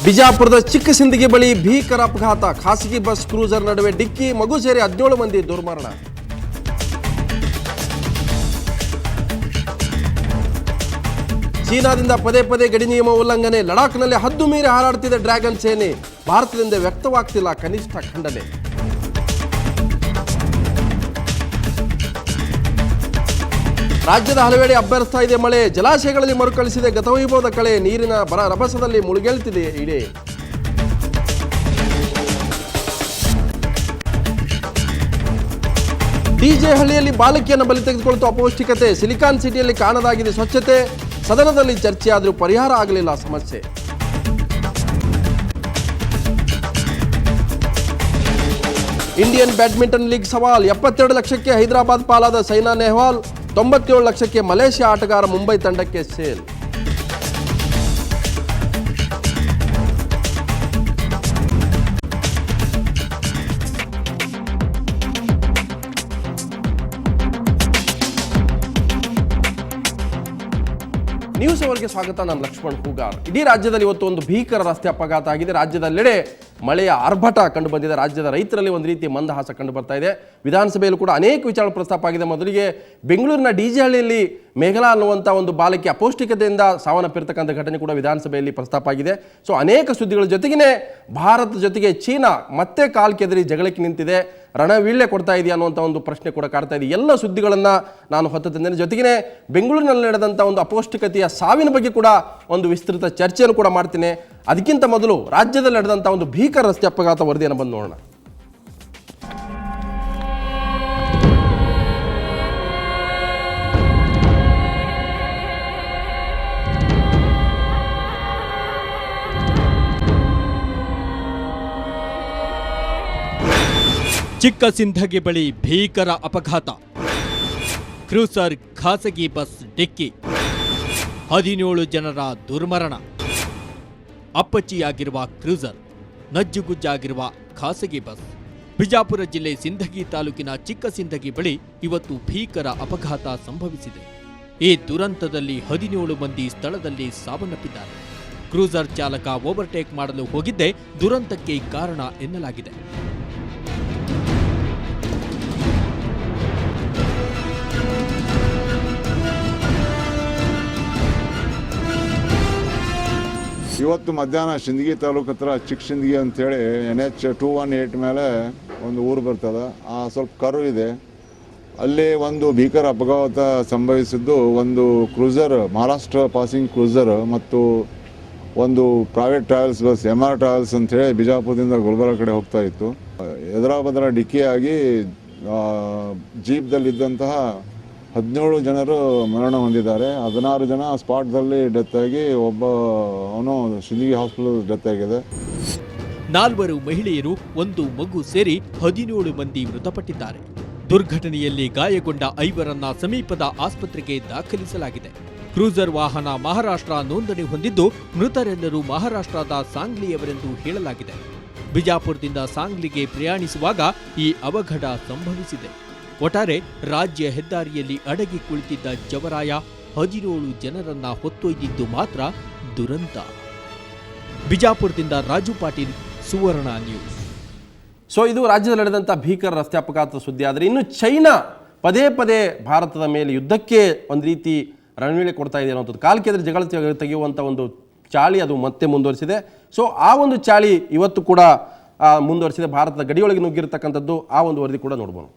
ಬಿಜಾಪುರದ ಚಿಕ್ಕಸಿಂದಗಿ ಬಳಿ ಭೀಕರ ಅಪಘಾತ. ಖಾಸಗಿ ಬಸ್ ಕ್ರೂಸರ್ ನಡುವೆ ಡಿಕ್ಕಿ, ಮಗು ಸೇರಿ 17 ಮಂದಿ ದುರ್ಮರಣ. ಚೀನಾದಿಂದ ಪದೇ ಪದೇ ಗಡಿ ನಿಯಮ ಉಲ್ಲಂಘನೆ. ಲಡಾಖ್ನಲ್ಲಿ ಹದ್ದು ಮೀರಿ ಹಾರಾಡುತ್ತಿದ್ದ ಡ್ರ್ಯಾಗನ್ ಸೇನೆ. ಭಾರತದಿಂದ ವ್ಯಕ್ತವಾಗ್ತಿಲ್ಲ ಕನಿಷ್ಠ ಖಂಡನೆ. ರಾಜ್ಯದ ಹಲವೆಡೆ ಅಬ್ಬರಿಸ್ತಾ ಇದೆ ಮಳೆ. ಜಲಾಶಯಗಳಲ್ಲಿ ಮರುಕಳಿಸಿದೆ ಗತವೈಭವದ ಕಳೆ. ನೀರಿನ ರಭಸದಲ್ಲಿ ಮುಳುಗೇಳ್ತಿದೆ ಇಡೀ. ಡಿಜೆ ಹಳ್ಳಿಯಲ್ಲಿ ಬಾಲಕಿಯನ್ನು ಬಲಿ ತೆಗೆದುಕೊಳ್ಳುತ್ತಾ ಅಪೌಷ್ಟಿಕತೆ. ಸಿಲಿಕಾನ್ ಸಿಟಿಯಲ್ಲಿ ಕಾಣದಾಗಿದೆ ಸ್ವಚ್ಛತೆ. ಸದನದಲ್ಲಿ ಚರ್ಚೆಯಾದರೂ ಪರಿಹಾರ ಆಗಲಿಲ್ಲ ಸಮಸ್ಯೆ. ಇಂಡಿಯನ್ ಬ್ಯಾಡ್ಮಿಂಟನ್ ಲೀಗ್ ಸವಾಲ್. 72 ಲಕ್ಷಕ್ಕೆ ಹೈದರಾಬಾದ್ ಪಾಲಾದ ಸೈನಾ ನೆಹ್ವಾಲ್. 97 ಲಕ್ಷಕ್ಕೆ ಮಲೇಷ್ಯಾ ಆಟಗಾರ ಮುಂಬೈ ತಂಡಕ್ಕೆ ಸೇಲ್. ನ್ಯೂಸ್ ಅವರಿಗೆ ಸ್ವಾಗತ. ನಾನು ಲಕ್ಷ್ಮಣ್ ಹೂಗಾರ್. ಇಡೀ ರಾಜ್ಯದಲ್ಲಿ ಇವತ್ತು ಒಂದು ಭೀಕರ ರಸ್ತೆ ಅಪಘಾತ ಆಗಿದೆ. ರಾಜ್ಯದೆಲ್ಲೆಡೆ ಮಳೆಯ ಆರ್ಭಟ ಕಂಡು ಬಂದಿದೆ. ರಾಜ್ಯದ ರೈತರಲ್ಲಿ ಒಂದು ರೀತಿ ಮಂದಹಾಸ ಕಂಡು ಬರ್ತಾ ಇದೆ. ವಿಧಾನಸಭೆಯಲ್ಲೂ ಕೂಡ ಅನೇಕ ವಿಚಾರ ಪ್ರಸ್ತಾಪ ಆಗಿದೆ. ಮೊದಲಿಗೆ ಬೆಂಗಳೂರಿನ ಡಿಜೆ ಹಳ್ಳಿಯಲ್ಲಿ ಮೇಘಲಾ ಅನ್ನುವಂಥ ಒಂದು ಬಾಲಕಿ ಅಪೌಷ್ಟಿಕತೆಯಿಂದ ಸಾವನ್ನಪ್ಪಿರ್ತಕ್ಕಂಥ ಘಟನೆ ಕೂಡ ವಿಧಾನಸಭೆಯಲ್ಲಿ ಪ್ರಸ್ತಾಪ ಆಗಿದೆ. ಸೊ ಅನೇಕ ಸುದ್ದಿಗಳ ಜೊತೆಗೇ ಭಾರತ ಜೊತೆಗೆ ಚೀನಾ ಮತ್ತೆ ಕಾಲ್ ಕೆದರಿ ಜಗಳಕ್ಕೆ ನಿಂತಿದೆ. ರಣವೀಳ್ಯ ಕೊಡ್ತಾ ಇದೆಯಾ ಅನ್ನುವಂಥ ಒಂದು ಪ್ರಶ್ನೆ ಕೂಡ ಕಾಡ್ತಾ ಇದೆ. ಎಲ್ಲ ಸುದ್ದಿಗಳನ್ನು ನಾನು ಹೊತ್ತು ತಂದೇನೆ. ಜೊತೆಗೇ ಬೆಂಗಳೂರಿನಲ್ಲಿ ನಡೆದಂಥ ಒಂದು ಅಪೌಷ್ಟಿಕತೆಯ ಸಾವಿನ ಬಗ್ಗೆ ಕೂಡ ಒಂದು ವಿಸ್ತೃತ ಚರ್ಚೆಯನ್ನು ಕೂಡ ಮಾಡ್ತೀನಿ. ಅದಕ್ಕಿಂತ ಮೊದಲು ರಾಜ್ಯದಲ್ಲಿ ನಡೆದಂಥ ಒಂದು ಭೀಕರ ರಸ್ತೆ ಅಪಘಾತ ವರದಿಯನ್ನು ಬಂದು ನೋಡೋಣ. ಚಿಕ್ಕಸಿಂಧಗಿ ಬಳಿ ಭೀಕರ ಅಪಘಾತ. ಕ್ರೂಸರ್ ಖಾಸಗಿ ಬಸ್ ಡಿಕ್ಕಿ, 17 ಜನರ ದುರ್ಮರಣ. ಅಪ್ಪಚ್ಚಿಯಾಗಿರುವ ಕ್ರೂಸರ್, ನಜ್ಜುಗುಜ್ಜಾಗಿರುವ ಖಾಸಗಿ ಬಸ್. ಬಿಜಾಪುರ ಜಿಲ್ಲೆ ಸಿಂಧಗಿ ತಾಲೂಕಿನ ಚಿಕ್ಕಸಿಂಧಗಿ ಬಳಿ ಇವತ್ತು ಭೀಕರ ಅಪಘಾತ ಸಂಭವಿಸಿದೆ. ಈ ದುರಂತದಲ್ಲಿ 17 ಮಂದಿ ಸ್ಥಳದಲ್ಲಿ ಸಾವನ್ನಪ್ಪಿದ್ದಾರೆ. ಕ್ರೂಸರ್ ಚಾಲಕ ಓವರ್ಟೇಕ್ ಮಾಡಲು ಹೋಗಿದ್ದೇ ದುರಂತಕ್ಕೆ ಕಾರಣ ಎನ್ನಲಾಗಿದೆ. ಇವತ್ತು ಮಧ್ಯಾಹ್ನ ಸಿಂದಗಿ ತಾಲೂಕು ಹತ್ರ ಚಿಕ್ಕಸಿಂದಗಿ ಅಂತೇಳಿ NH 218 ಮೇಲೆ ಒಂದು ಊರು ಬರ್ತದೆ. ಸ್ವಲ್ಪ ಕರು ಇದೆ. ಅಲ್ಲಿ ಒಂದು ಭೀಕರ ಅಪಘಾತ ಸಂಭವಿಸಿದ್ದು. ಒಂದು ಕ್ರೂಸರ್, ಮಹಾರಾಷ್ಟ್ರ ಪಾಸಿಂಗ್ ಕ್ರೂಸರ್ ಮತ್ತು ಒಂದು private travels bus MR travels ಅಂತೇಳಿ ಬಿಜಾಪುರದಿಂದ ಗುಲ್ಬರ್ಗ ಕಡೆ ಹೋಗ್ತಾ ಇತ್ತು. ಎದುರಾಬದರ ಡಿಕ್ಕಿಯಾಗಿ ಜೀಪ್ದಲ್ಲಿದ್ದಂತಹ 17 ಜನರು ಮರಣ ಹೊಂದಿದ್ದಾರೆ. 16 ಜನ ಸ್ಪಾಟ್ದಲ್ಲಿ ಡೆತ್ ಆಗಿ ಅವನು ಸಿಂದಗಿ ಹಾಸ್ಪಿಟಲ್ ಡೆತ್ ಆಗಿದೆ. 4 ಮಹಿಳೆಯರು, 1 ಮಗು ಸೇರಿ 17 ಮಂದಿ ಮೃತಪಟ್ಟಿದ್ದಾರೆ. ದುರ್ಘಟನೆಯಲ್ಲಿ ಗಾಯಗೊಂಡ 5ರನ್ನ ಸಮೀಪದ ಆಸ್ಪತ್ರೆಗೆ ದಾಖಲಿಸಲಾಗಿದೆ. ಕ್ರೂಸರ್ ವಾಹನ ಮಹಾರಾಷ್ಟ್ರ ನೋಂದಣಿ ಹೊಂದಿದ್ದು ಮೃತರೆಲ್ಲರೂ ಮಹಾರಾಷ್ಟ್ರದ ಸಾಂಗ್ಲಿಯವರೆಂದು ಹೇಳಲಾಗಿದೆ. ಬಿಜಾಪುರದಿಂದ ಸಾಂಗ್ಲಿಗೆ ಪ್ರಯಾಣಿಸುವಾಗ ಈ ಅವಘಡ ಸಂಭವಿಸಿದೆ. ಒಟ್ಟಾರೆ ರಾಜ್ಯ ಹೆದ್ದಾರಿಯಲ್ಲಿ ಅಡಗಿ ಕುಳಿತಿದ್ದ ಜವರಾಯ 17 ಜನರನ್ನ ಹೊತ್ತೊಯ್ದಿದ್ದು ಮಾತ್ರ ದುರಂತ. ಬಿಜಾಪುರದಿಂದ ರಾಜು ಪಾಟೀಲ್, ಸುವರ್ಣ ನ್ಯೂಸ್. ಸೊ ಇದು ರಾಜ್ಯದಲ್ಲಿ ನಡೆದಂಥ ಭೀಕರ ರಸ್ತೆ ಅಪಘಾತ ಸುದ್ದಿ. ಆದರೆ ಇನ್ನು ಚೈನಾ ಪದೇ ಪದೇ ಭಾರತದ ಮೇಲೆ ಯುದ್ಧಕ್ಕೆ ಒಂದು ರೀತಿ ರಣವೀಳ್ಯ ಕೊಡ್ತಾ ಇದೆ ಅನ್ನೋಂಥದ್ದು. ಕಾಲ್ ಕೆದರಿ ಜಗಳ ತೆಗೆಯುವಂಥ ಒಂದು ಚಾಳಿ ಅದು ಮತ್ತೆ ಮುಂದುವರಿಸಿದೆ. ಸೊ ಆ ಒಂದು ಚಾಳಿ ಇವತ್ತು ಕೂಡ ಮುಂದುವರಿಸಿದೆ. ಭಾರತದ ಗಡಿಯೊಳಗೆ ನುಗ್ಗಿರತಕ್ಕಂಥದ್ದು ಆ ಒಂದು ವರದಿ ಕೂಡ ನೋಡ್ಬೋದು.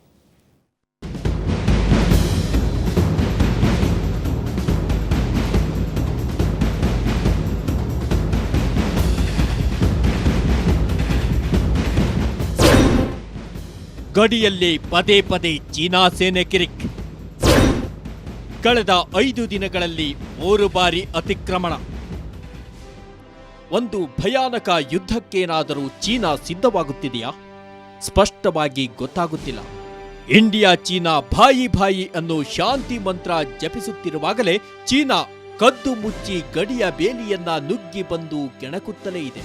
ಗಡಿಯಲ್ಲಿ ಪದೇ ಪದೇ ಚೀನಾ ಸೇನೆ ಕಿರಿಕ್. ಕಳೆದ 5 ದಿನಗಳಲ್ಲಿ 3 ಬಾರಿ ಅತಿಕ್ರಮಣ. ಒಂದು ಭಯಾನಕ ಯುದ್ಧಕ್ಕೇನಾದರೂ ಚೀನಾ ಸಿದ್ಧವಾಗುತ್ತಿದೆಯಾ? ಸ್ಪಷ್ಟವಾಗಿ ಗೊತ್ತಾಗುತ್ತಿಲ್ಲ. ಇಂಡಿಯಾ ಚೀನಾ ಭಾಯಿ ಭಾಯಿ ಅನ್ನೋ ಶಾಂತಿ ಮಂತ್ರ ಜಪಿಸುತ್ತಿರುವಾಗಲೇ ಚೀನಾ ಕದ್ದು ಮುಚ್ಚಿ ಗಡಿಯ ಬೇಲಿಯನ್ನ ನುಗ್ಗಿ ಬಂದು ಕೆಣಕುತ್ತಲೇ ಇದೆ.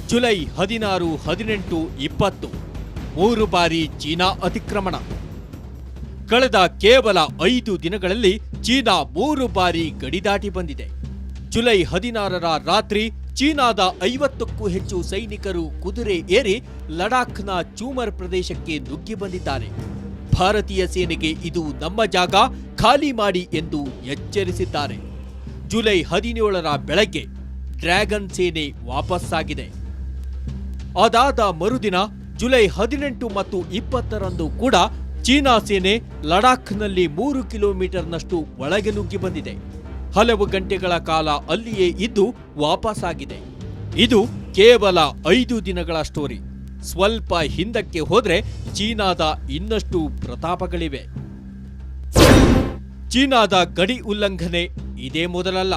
ಜುಲೈ 16, 18, 20 3 ಬಾರಿ ಚೀನಾ ಅತಿಕ್ರಮಣ. ಕಳೆದ ಕೇವಲ 5 ದಿನಗಳಲ್ಲಿ ಚೀನಾ 3 ಬಾರಿ ಗಡಿ ದಾಟಿ ಬಂದಿದೆ. ಜುಲೈ 16ರ ರಾತ್ರಿ ಚೀನಾದ 50ಕ್ಕೂ ಹೆಚ್ಚು ಸೈನಿಕರು ಕುದುರೆ ಏರಿ ಲಡಾಖ್ನ ಚೂಮರ್ ಪ್ರದೇಶಕ್ಕೆ ನುಗ್ಗಿ ಬಂದಿದ್ದಾರೆ. ಭಾರತೀಯ ಸೇನೆಗೆ ಇದು ನಮ್ಮ ಜಾಗ, ಖಾಲಿ ಮಾಡಿ ಎಂದು ಎಚ್ಚರಿಸಿದ್ದಾರೆ. ಜುಲೈ 17ರ ಬೆಳಗ್ಗೆ ಡ್ರ್ಯಾಗನ್ ಸೇನೆ ವಾಪಸ್ಸಾಗಿದೆ. ಅದಾದ ಮರುದಿನ ಜುಲೈ 18 ಮತ್ತು 20ರಂದು ಕೂಡ ಚೀನಾ ಸೇನೆ ಲಡಾಖ್ನಲ್ಲಿ 3 ಕಿಲೋಮೀಟರ್ನಷ್ಟು ಒಳಗೆ ನುಗ್ಗಿ ಬಂದಿದೆ. ಹಲವು ಗಂಟೆಗಳ ಕಾಲ ಅಲ್ಲಿಯೇ ಇದ್ದು ವಾಪಸ್ಸಾಗಿದೆ. ಇದು ಕೇವಲ 5 ದಿನಗಳ ಸ್ಟೋರಿ. ಸ್ವಲ್ಪ ಹಿಂದಕ್ಕೆ ಹೋದ್ರೆ ಚೀನಾದ ಇನ್ನಷ್ಟು ಪ್ರತಾಪಗಳಿವೆ. ಚೀನಾದ ಗಡಿ ಉಲ್ಲಂಘನೆ ಇದೇ ಮೊದಲಲ್ಲ.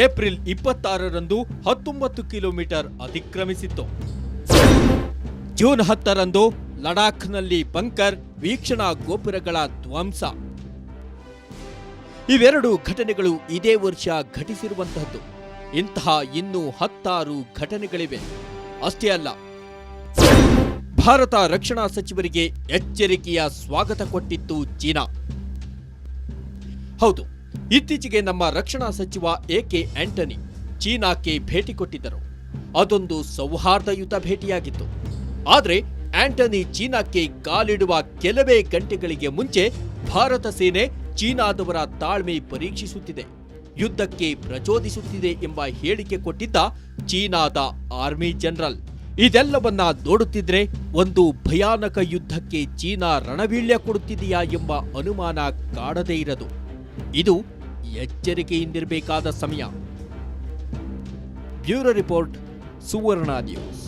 ಏಪ್ರಿಲ್ 26ರಂದು 19 ಕಿಲೋಮೀಟರ್ ಅತಿಕ್ರಮಿಸಿತ್ತು. ಜೂನ್ 10ರಂದು ಲಡಾಖ್ನಲ್ಲಿ ಬಂಕರ್, ವೀಕ್ಷಣಾ ಗೋಪುರಗಳ ಧ್ವಂಸ. ಇವೆರಡು ಘಟನೆಗಳು ಇದೇ ವರ್ಷ ಘಟಿಸಿರುವಂತಹದ್ದು. ಇಂತಹ ಇನ್ನೂ 10 ಘಟನೆಗಳಿವೆ. ಅಷ್ಟೇ ಅಲ್ಲ, ಭಾರತ ರಕ್ಷಣಾ ಸಚಿವರಿಗೆ ಎಚ್ಚರಿಕೆಯ ಸ್ವಾಗತ ಕೊಟ್ಟಿತ್ತು ಚೀನಾ. ಹೌದು, ಇತ್ತೀಚೆಗೆ ನಮ್ಮ ರಕ್ಷಣಾ ಸಚಿವ ಎಕೆ ಆಂಟನಿ ಚೀನಾಕ್ಕೆ ಭೇಟಿ ಕೊಟ್ಟಿದ್ದರು. ಅದೊಂದು ಸೌಹಾರ್ದಯುತ ಭೇಟಿಯಾಗಿತ್ತು. ಆದರೆ ಆಂಟನಿ ಚೀನಾಕ್ಕೆ ಕಾಲಿಡುವ ಕೆಲವೇ ಗಂಟೆಗಳಿಗೆ ಮುಂಚೆ ಭಾರತ ಸೇನೆ ಚೀನಾದವರ ತಾಳ್ಮೆ ಪರೀಕ್ಷಿಸುತ್ತಿದೆ, ಯುದ್ಧಕ್ಕೆ ಪ್ರಚೋದಿಸುತ್ತಿದೆ ಎಂಬ ಹೇಳಿಕೆ ಕೊಟ್ಟಿದ್ದ ಚೀನಾದ ಆರ್ಮಿ ಜನರಲ್. ಇದೆಲ್ಲವನ್ನ ನೋಡುತ್ತಿದ್ರೆ ಒಂದು ಭಯಾನಕ ಯುದ್ಧಕ್ಕೆ ಚೀನಾ ರಣವೀಳ್ಯ ಕೊಡುತ್ತಿದೆಯಾ ಎಂಬ ಅನುಮಾನ ಕಾಡದೇ ಇರದು. ಇದು ಎಚ್ಚರಿಕೆಯಿಂದಿರಬೇಕಾದ ಸಮಯ. ಬ್ಯೂರೋ ರಿಪೋರ್ಟ್, ಸುವರ್ಣ ನ್ಯೂಸ್.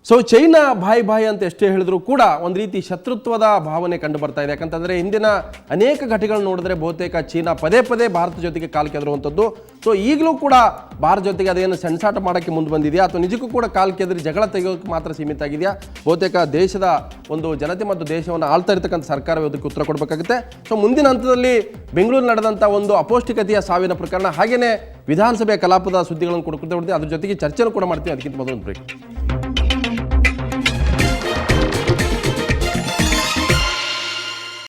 ಸೊ ಚೈನಾ ಬಾಯ್ ಅಂತ ಎಷ್ಟೇ ಹೇಳಿದ್ರು ಕೂಡ ಒಂದು ರೀತಿ ಶತ್ರುತ್ವದ ಭಾವನೆ ಕಂಡು ಬರ್ತಾ ಇದೆ. ಯಾಕಂತಂದರೆ ಹಿಂದಿನ ಅನೇಕ ಘಟನೆಗಳು ನೋಡಿದ್ರೆ ಬಹುತೇಕ ಚೀನಾ ಪದೇ ಭಾರತ ಜೊತೆಗೆ ಕಾಲು ಕೆದರುವಂಥದ್ದು. ಸೊ ಈಗಲೂ ಕೂಡ ಭಾರತ ಜೊತೆಗೆ ಅದೇನು ಸೆಣಸಾಟ ಮಾಡೋಕ್ಕೆ ಮುಂದೆ ಬಂದಿದೆಯಾ ಅಥವಾ ನಿಜಕ್ಕೂ ಕೂಡ ಕಾಲು ಕೆದರಿ ಜಗಳ ತೆಗೆಯೋಕ್ಕೆ ಮಾತ್ರ ಸೀಮಿತ ಆಗಿದೆಯಾ? ಬಹುತೇಕ ದೇಶದ ಒಂದು ಜನತೆ ಮತ್ತು ದೇಶವನ್ನು ಆಳ್ತಾ ಇರತಕ್ಕಂಥ ಸರ್ಕಾರವೇ ಅದಕ್ಕೆ ಉತ್ತರ ಕೊಡಬೇಕಾಗುತ್ತೆ. ಸೊ ಮುಂದಿನ ಹಂತದಲ್ಲಿ ಬೆಂಗಳೂರು ನಡೆದಂಥ ಒಂದು ಅಪೌಷ್ಟಿಕತೆಯ ಸಾವಿನ ಪ್ರಕರಣ, ಹಾಗೆಯೇ ವಿಧಾನಸಭೆ ಕಲಾಪದ ಸುದ್ದಿಗಳನ್ನು ಕೊಡ್ಕೊಳ್ತಾ ಅದ್ರ ಜೊತೆಗೆ ಚರ್ಚೆಯನ್ನು ಕೂಡ ಮಾಡ್ತೀವಿ. ಅದಕ್ಕಿಂತ ಮೊದಲು ಬ್ರೇಕ್.